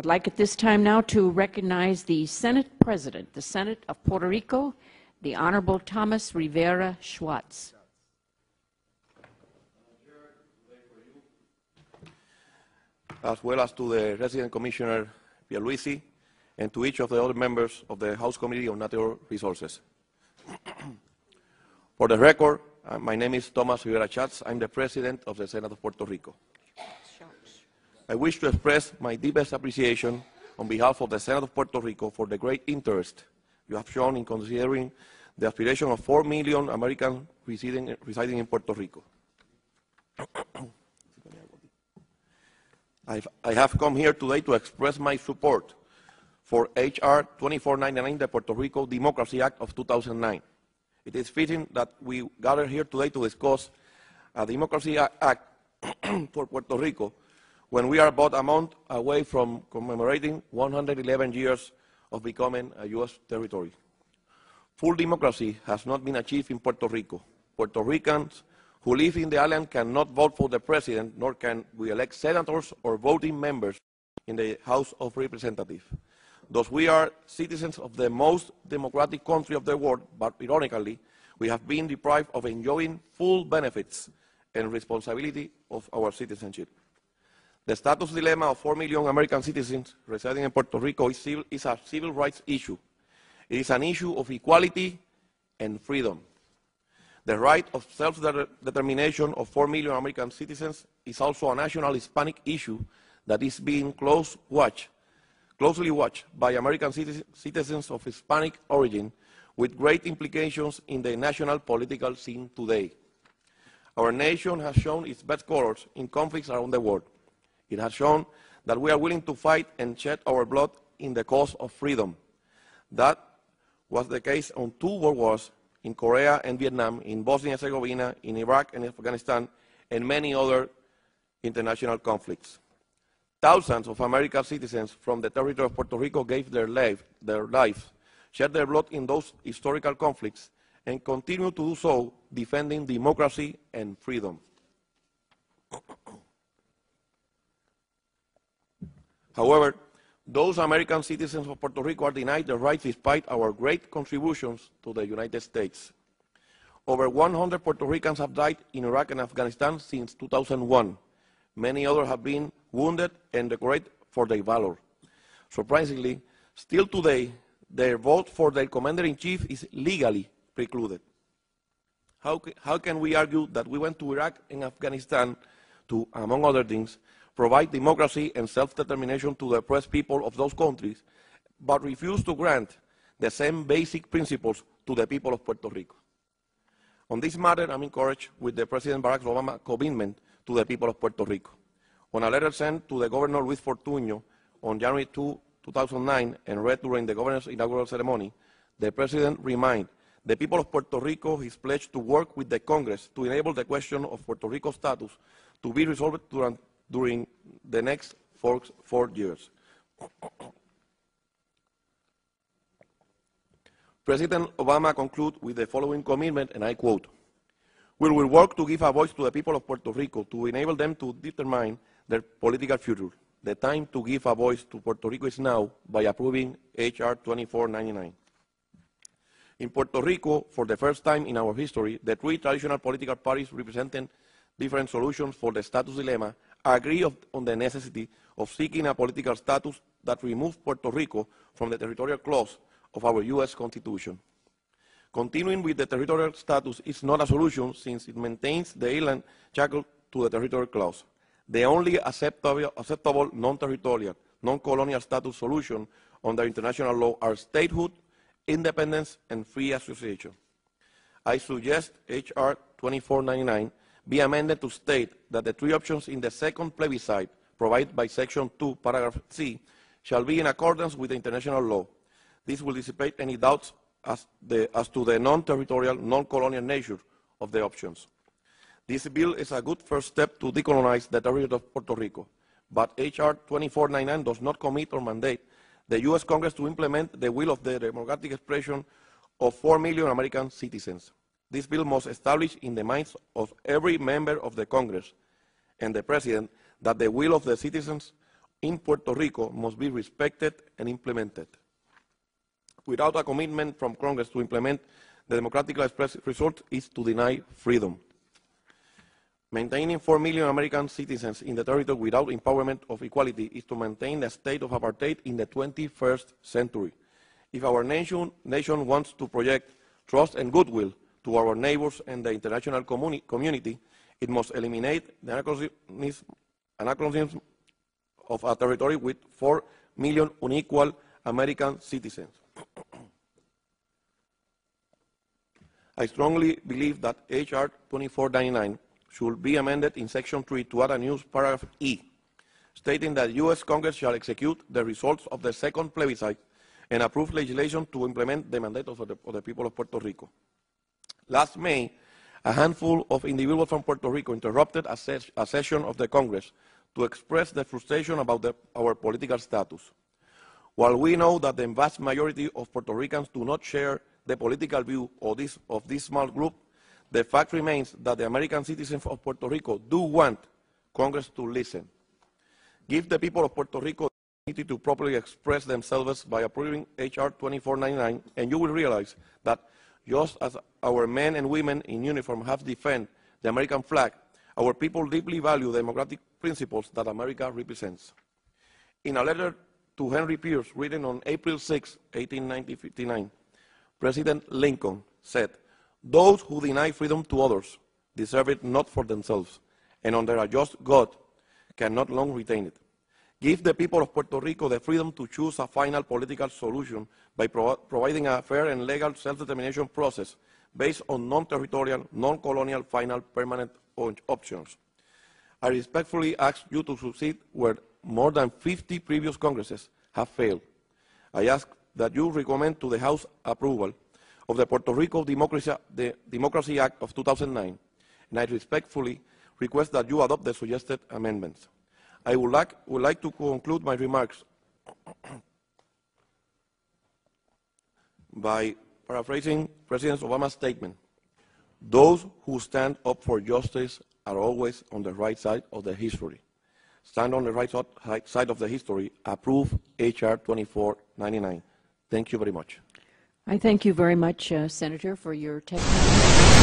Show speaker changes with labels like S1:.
S1: I'd like at this time now to recognize the Senate President, the Senate of Puerto Rico, the Honorable Tomás Rivera Schatz.
S2: As well as to the Resident Commissioner Pierluisi, and to each of the other members of the House Committee on Natural Resources. For the record, my name is Tomás Rivera Schatz. I'm the President of the Senate of Puerto Rico. I wish to express my deepest appreciation on behalf of the Senate of Puerto Rico for the great interest you have shown in considering the aspiration of 4 million Americans residing in Puerto Rico. I have come here today to express my support for H.R. 2499, the Puerto Rico Democracy Act of 2009. It is fitting that we gather here today to discuss a Democracy Act for Puerto Rico when we are about a month away from commemorating 111 years of becoming a U.S. territory. Full democracy has not been achieved in Puerto Rico. Puerto Ricans who live in the island cannot vote for the president, nor can we elect senators or voting members in the House of Representatives. Thus, we are citizens of the most democratic country of the world, but ironically, we have been deprived of enjoying full benefits and responsibility of our citizenship. The status dilemma of 4 million American citizens residing in Puerto Rico is a civil rights issue. It is an issue of equality and freedom. The right of self-determination of 4 million American citizens is also a national Hispanic issue that is being closely watched by American citizens of Hispanic origin, with great implications in the national political scene today. Our nation has shown its best colors in conflicts around the world. It has shown that we are willing to fight and shed our blood in the cause of freedom. That was the case on 2 world wars, in Korea and Vietnam, in Bosnia and Herzegovina, in Iraq and Afghanistan, and many other international conflicts. Thousands of American citizens from the territory of Puerto Rico gave their lives, shed their blood in those historical conflicts, and continue to do so, defending democracy and freedom. However, those American citizens of Puerto Rico are denied their rights despite our great contributions to the United States. Over 100 Puerto Ricans have died in Iraq and Afghanistan since 2001. Many others have been wounded and decorated for their valor. Surprisingly, still today, their vote for their commander-in-chief is legally precluded. How can we argue that we went to Iraq and Afghanistan to, among other things, provide democracy and self-determination to the oppressed people of those countries, but refuse to grant the same basic principles to the people of Puerto Rico? On this matter, I'm encouraged with the President Barack Obama's commitment to the people of Puerto Rico. On a letter sent to the Governor Luis Fortuño on January 2, 2009, and read during the Governor's inaugural ceremony, the President reminded the people of Puerto Rico his pledge to work with the Congress to enable the question of Puerto Rico's status to be resolved during the next 4 years. President Obama concluded with the following commitment, and I quote, "We will work to give a voice to the people of Puerto Rico to enable them to determine their political future. The time to give a voice to Puerto Rico is now by approving H.R. 2499. In Puerto Rico, for the first time in our history, the 3 traditional political parties representing different solutions for the status dilemma agree on the necessity of seeking a political status that removes Puerto Rico from the territorial clause of our U.S. Constitution. Continuing with the territorial status is not a solution since it maintains the island shackled to the territorial clause. The only acceptable non-territorial, non-colonial status solution under international law are statehood, independence, and free association. I suggest H.R. 2499 be amended to state that the 3 options in the second plebiscite provided by Section 2, Paragraph C, shall be in accordance with the international law. This will dissipate any doubts as to the non-territorial, non-colonial nature of the options. This bill is a good first step to decolonize the territory of Puerto Rico, but H.R. 2499 does not commit or mandate the U.S. Congress to implement the will of the democratic expression of 4 million American citizens. This bill must establish in the minds of every member of the Congress and the President that the will of the citizens in Puerto Rico must be respected and implemented. Without a commitment from Congress to implement the democratically expressed result is to deny freedom. Maintaining 4 million American citizens in the territory without empowerment of equality is to maintain a state of apartheid in the 21st century. If our nation wants to project trust and goodwill to our neighbors and the international community, it must eliminate the anachronism of a territory with 4 million unequal American citizens. I strongly believe that H.R. 2499 should be amended in Section 3 to add a new paragraph E, stating that U.S. Congress shall execute the results of the second plebiscite and approve legislation to implement the mandate of the people of Puerto Rico. Last May, a handful of individuals from Puerto Rico interrupted a session of the Congress to express their frustration about our political status. While we know that the vast majority of Puerto Ricans do not share the political view of this small group, the fact remains that the American citizens of Puerto Rico do want Congress to listen. Give the people of Puerto Rico the opportunity to properly express themselves by approving H.R. 2499, and you will realize that just as our men and women in uniform have defended the American flag, our people deeply value the democratic principles that America represents. In a letter to Henry Pierce written on April 6, 1859, President Lincoln said, "Those who deny freedom to others deserve it not for themselves, and under a just God cannot long retain it. Give the people of Puerto Rico the freedom to choose a final political solution by providing a fair and legal self-determination process based on non-territorial, non-colonial, final, permanent options. I respectfully ask you to succeed where more than 50 previous Congresses have failed. I ask that you recommend to the House approval of the Puerto Rico Democracy Act of 2009, and I respectfully request that you adopt the suggested amendments. I would like to conclude my remarks by paraphrasing President Obama's statement. Those who stand up for justice are always on the right side of the history. Stand on the right side of the history. Approve H.R. 2499. Thank you very much.
S1: I thank you very much, Senator, for your testimony.